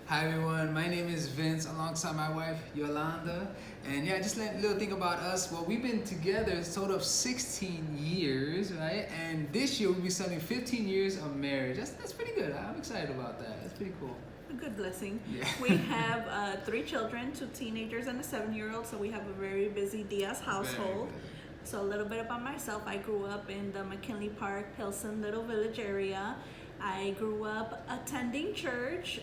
Hi everyone, my name is Vince alongside my wife Yolanda. And yeah, just a little thing about us. Well, we've been together a total of 16 years, right? And this year we'll be celebrating 15 years of marriage. That's pretty good. I'm excited about that. That's pretty cool. A good blessing. Yeah. We have 3 children, 2 teenagers and a 7-year-old, so we have a very busy Diaz household. So a little bit about myself. I grew up in the McKinley Park, Pilsen Little Village area. I grew up attending church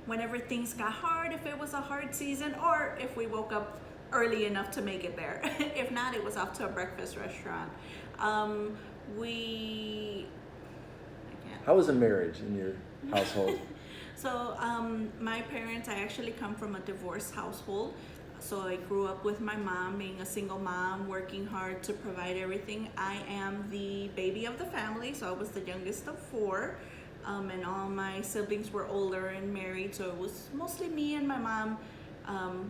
whenever things got hard, if it was a hard season, or if we woke up early enough to make it there. If not, it was off to a breakfast restaurant. We... I can't. How was a marriage in your household? So my parents, I actually come from a divorced household. So I grew up with my mom, being a single mom, working hard to provide everything. I am the baby of the family, so I was the youngest of 4. And all my siblings were older and married, so it was mostly me and my mom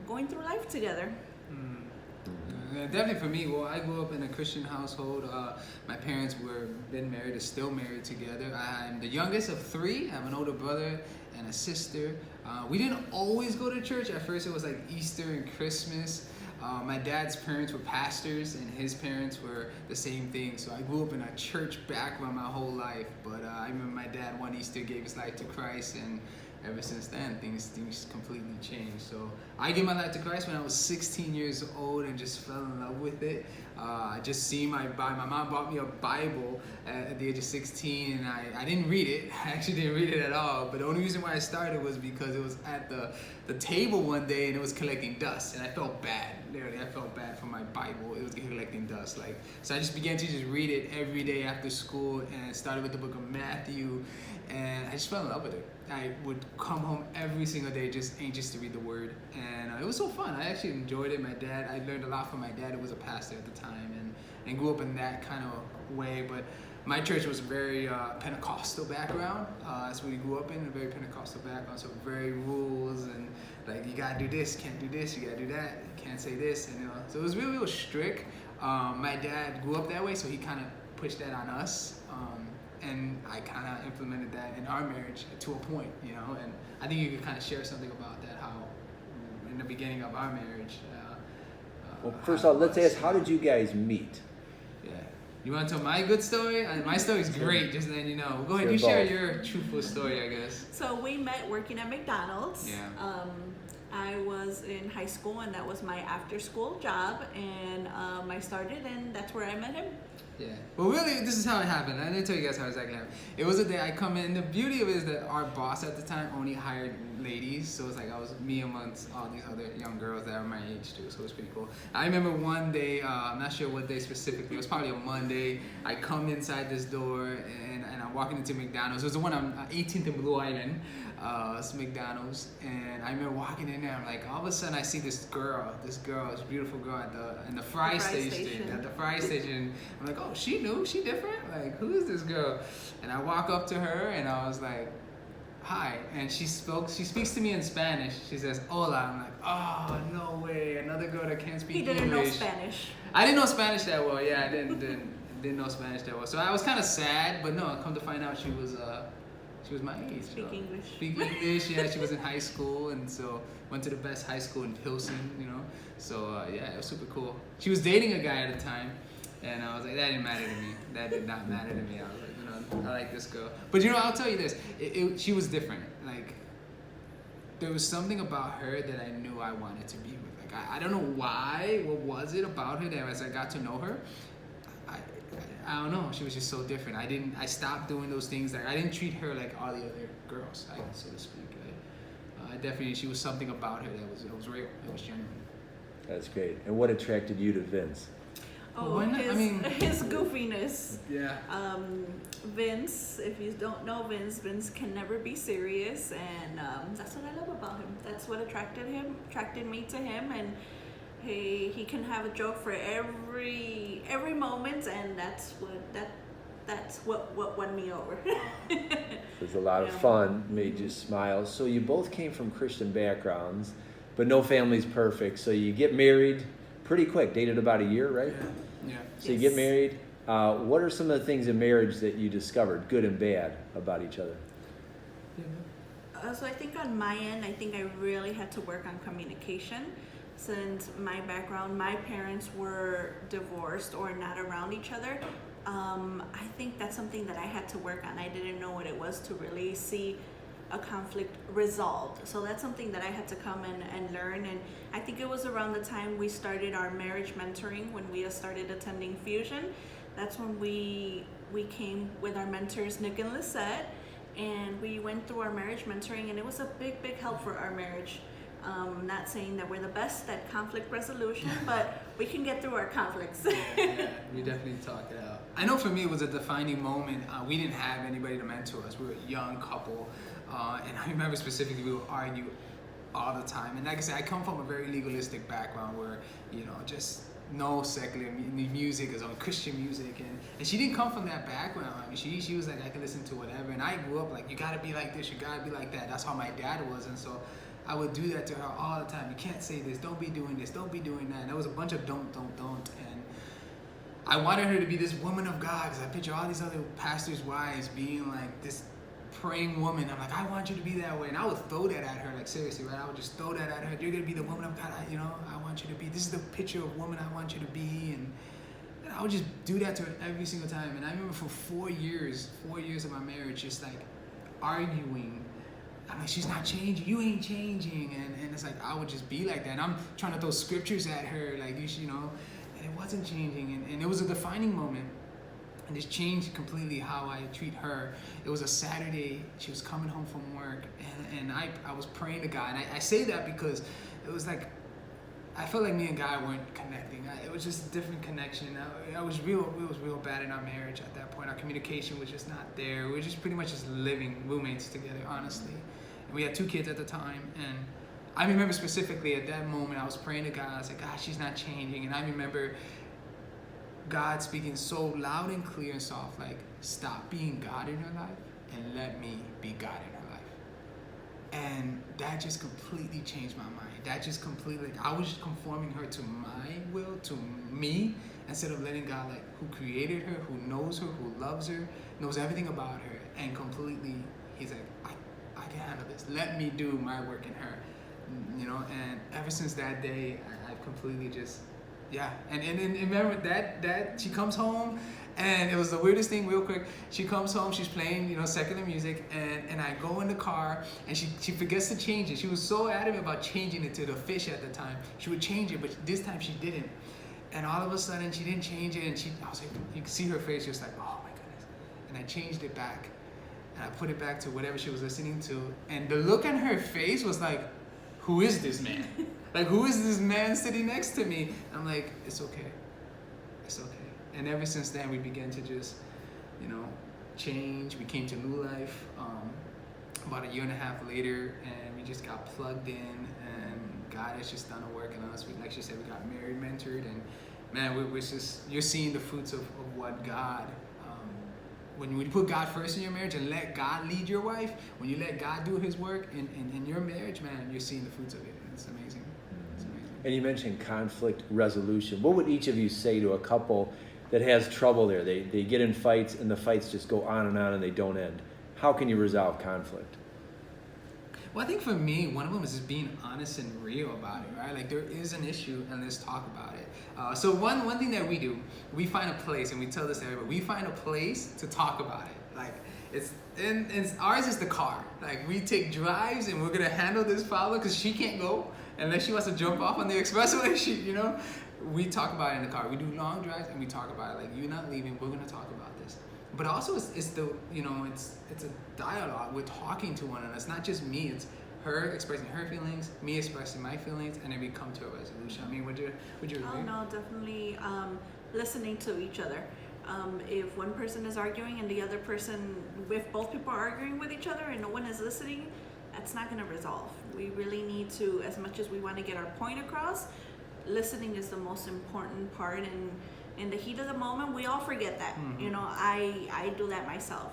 going through life together. Yeah, definitely for me. Well, I grew up in a Christian household. My parents were married, are still married together. I'm the youngest of 3. I have an older brother and a sister. We didn't always go to church. At first, it was like Easter and Christmas. My dad's parents were pastors, and his parents were the same thing. So I grew up in a church background my whole life. But I remember my dad one Easter gave his life to Christ, and ever since then, things completely changed. So I gave my life to Christ when I was 16 years old and just fell in love with it. I just see my mom bought me a Bible at the age of 16, and I didn't read it. I actually didn't read it at all. But the only reason why I started was because it was at the table one day and it was collecting dust, and I felt bad. Literally, I felt bad for my Bible. It was collecting dust. So I just began to just read it every day after school, and started with the book of Matthew, and I just fell in love with it. I would come home every single day just anxious to read the Word, and it was so fun. I actually enjoyed it. I learned a lot from my dad, who was a pastor at the time, and grew up in that kind of way. But my church was very Pentecostal background. That's what we grew up in, a very Pentecostal background. So very rules, and like you gotta do this, can't do this, you gotta do that, you can't say this, and so it was really strict. My dad grew up that way, so he kind of pushed that on us. And I kind of implemented that in our marriage to a point, and I think you could kind of share something about that, how in the beginning of our marriage. Well, first off, let's ask, how did you guys meet? Yeah. You want to tell my good story? My story's great, just letting you know. Go ahead, you Share share both. your truthful story, I guess. So we met working at McDonald's. Yeah. I was in high school, and that was my after-school job, and I started, and that's where I met him. Yeah. Well, really, this is how it happened. I didn't tell you guys how it exactly happened. It was a day I come in, and the beauty of it is that our boss at the time only hired ladies, so it's like I was me amongst all these other young girls that are my age too, so it was pretty cool. I remember one day, I'm not sure what day specifically, it was probably a Monday. I come inside this door, and I'm walking into McDonald's. It was the one on 18th and Blue Island. It's McDonald's, and I remember walking in there. I'm like, all of a sudden I see this beautiful girl in the fry station. At the fry station. I'm like, oh, she different. Like, who is this girl? And I walk up to her, and I was like, hi. And she speaks to me in Spanish. She says, hola. I'm like, oh, no way, another girl that can't speak English. He didn't know Spanish. I didn't know Spanish that well. Yeah, I didn't know Spanish that well. So I was kind of sad, but no, come to find out she was my age. Speak English. Speak English, yeah. She was in high school, and so went to the best high school in Pilsen, So yeah, it was super cool. She was dating a guy at the time, and I was like, that didn't matter to me. That did not matter to me. I was like, I like this girl. But I'll tell you this. She was different. Like, there was something about her that I knew I wanted to be with. Like, I don't know why. What was it about her that as I got to know her, I don't know. She was just so different. I stopped doing those things. Like, I didn't treat her like all the other girls, so to speak. Definitely, she was something about her that was real. It was genuine. That's great. And what attracted you to Vince? Oh, his goofiness. Yeah. Vince, if you don't know Vince can never be serious, and that's what I love about him. That's what attracted me to him, and he can have a joke for every moment, and that's what won me over. It was a lot of fun, made you smile. So you both came from Christian backgrounds, but no family's perfect. So you get married pretty quick, dated about a year, right? Yeah. So you get married. What are some of the things in marriage that you discovered, good and bad, about each other? So I think on my end, I think I really had to work on communication. Since my background, my parents were divorced or not around each other. I think that's something that I had to work on. I didn't know what it was to really see a conflict resolved. So that's something that I had to come and learn. And I think it was around the time we started our marriage mentoring, when we started attending Fusion. That's when we came with our mentors, Nick and Lisette, and we went through our marriage mentoring, and it was a big help for our marriage. Not saying that we're the best at conflict resolution, but we can get through our conflicts. Yeah, we definitely talk it out. I know for me it was a defining moment. We didn't have anybody to mentor us. We were a young couple, and I remember specifically we would argue all the time. And like I said, I come from a very legalistic background where, just no secular music is on Christian music, and she didn't come from that background. I mean, she was like, I can listen to whatever, and I grew up like, you gotta be like this, you gotta be like that. That's how my dad was, and so I would do that to her all the time. You can't say this, don't be doing this, don't be doing that. And there was a bunch of don't. And I wanted her to be this woman of God, because I picture all these other pastors' wives being like this praying woman. I'm like, I want you to be that way. And I would throw that at her, like seriously, right? I would just throw that at her. You're going to be the woman of God, I want you to be. This is the picture of woman I want you to be. And I would just do that to her every single time. And I remember for 4 years of my marriage, just like arguing. I'm like, she's not changing, you ain't changing. And it's like, I would just be like that. And I'm trying to throw scriptures at her, like, and it wasn't changing. And it was a defining moment. And this changed completely how I treat her. It was a Saturday, she was coming home from work, and I was praying to God. And I say that because it was like, I felt like me and God weren't connecting. It was just a different connection. It was real bad in our marriage at that point. Our communication was just not there. We were just pretty much just living roommates together, honestly. And we had 2 kids at the time. And I remember specifically at that moment, I was praying to God. I was like, God, she's not changing. And I remember God speaking so loud and clear and soft, like, stop being God in her life and let me be God in her life. And that just completely changed my mind. That just completely, I was just conforming her to my will, to me, instead of letting God, like, who created her, who knows her, who loves her, knows everything about her, and completely, he's like, I can handle this. Let me do my work in her, and ever since that day, I've completely just, yeah. And remember that she comes home, and it was the weirdest thing, real quick. She comes home, she's playing, secular music, and I go in the car, and she forgets to change it. She was so adamant about changing it to the fish at the time. She would change it, but this time she didn't. And all of a sudden, she didn't change it, and I was like, you can see her face just like, oh my goodness. And I changed it back, and I put it back to whatever she was listening to, and the look on her face was like, who is this man? Like, who is this man sitting next to me? I'm like, it's okay. It's okay. And ever since then, we began to just, change. We came to New Life about 1.5 years later, and we just got plugged in, and God has just done a work in us. Like she said, we got married, mentored, and man, we're just, you're seeing the fruits of what God, when you put God first in your marriage and let God lead your wife, when you let God do his work in your marriage, man, you're seeing the fruits of it. It's amazing. It's amazing. And you mentioned conflict resolution. What would each of you say to a couple that has trouble there? They get in fights, and the fights just go on and they don't end. How can you resolve conflict? Well, I think for me, one of them is just being honest and real about it, right? Like, there is an issue, and let's talk about it. So one thing that we do, we find a place, and we tell this to everybody, we find a place to talk about it. Like, ours is the car. Like, we take drives, and we're gonna handle this problem because she can't go unless she wants to jump off on the expressway. We talk about it in the car. We do long drives, and we talk about it. Like, you're not leaving. We're gonna talk about this. But also, it's a dialogue. We're talking to one another. It's not just me. It's her expressing her feelings, me expressing my feelings, and then we come to a resolution. I mean, would you agree? Oh no, definitely listening to each other. If one person is arguing and the other person, if both people are arguing with each other and no one is listening, that's not going to resolve. We really need to, as much as we want to get our point across, listening is the most important part. And in the heat of the moment, we all forget that. Mm-hmm. I do that myself.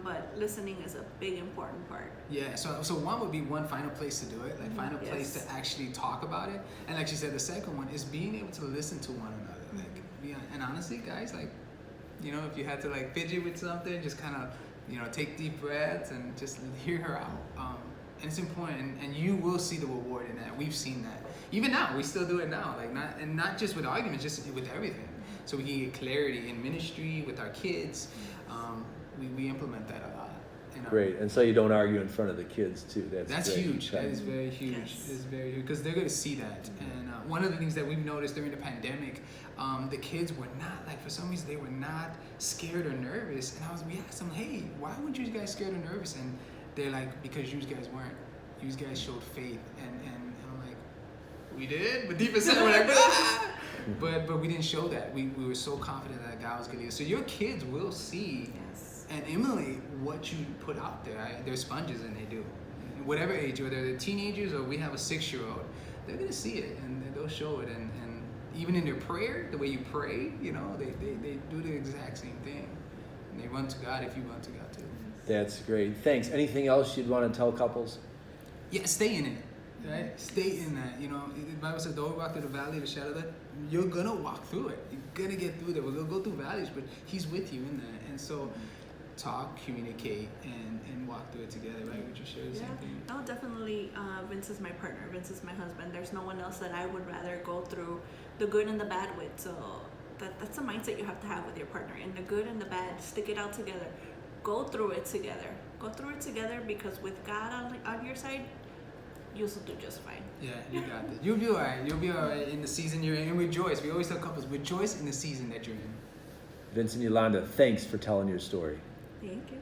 But listening is a big important part. Yeah. So one would be one, find a place to do it. Like, find a place to actually talk about it. And like she said, the second one is being able to listen to one another. Like, and honestly, guys, like, if you had to like fidget with something, just kind of, take deep breaths and just hear her out. and it's important, and you will see the reward in that. We've seen that. Even now, we still do it now. Like not just with arguments, just with everything. So we can get clarity in ministry with our kids. We implement that a lot. Great, and so you don't argue in front of the kids too. That's great. Huge. That is very huge. Yes. It's very huge because they're going to see that. And one of the things that we've noticed during the pandemic, the kids were not like, for some reason they were not scared or nervous. And we asked them, hey, why weren't you guys scared or nervous? And they're like, because you guys weren't. You guys showed faith. And I'm like, we did, but deep inside we're like, ah! But we didn't show that. We were so confident that God was going to lead us. So your kids will see. Yes. And emulate what you put out there. They're sponges, and they do. Whatever age, whether they're teenagers or we have a 6-year-old, they're gonna see it and they'll show it. And even in their prayer, the way you pray, they do the exact same thing. And they run to God if you run to God too. That's great. Thanks. Anything else you'd want to tell couples? Yeah, stay in it. Right? Stay in that. The Bible says, don't walk through the valley of the shadow of death. You're gonna walk through it. You're gonna get through there. We're gonna go through valleys, but He's with you in that. And so talk, communicate, and walk through it together, right? Would you share the same thing? No, definitely. Vince is my partner. Vince is my husband. There's no one else that I would rather go through the good and the bad with. So that's a mindset you have to have with your partner. In the good and the bad, stick it out together. Go through it together. Go through it together, because with God on your side, you'll do just fine. Yeah, you got this. You'll be all right. You'll be all right in the season you're in. And rejoice. We always tell couples, rejoice in the season that you're in. Vince and Yolanda, thanks for telling your story. Thank you.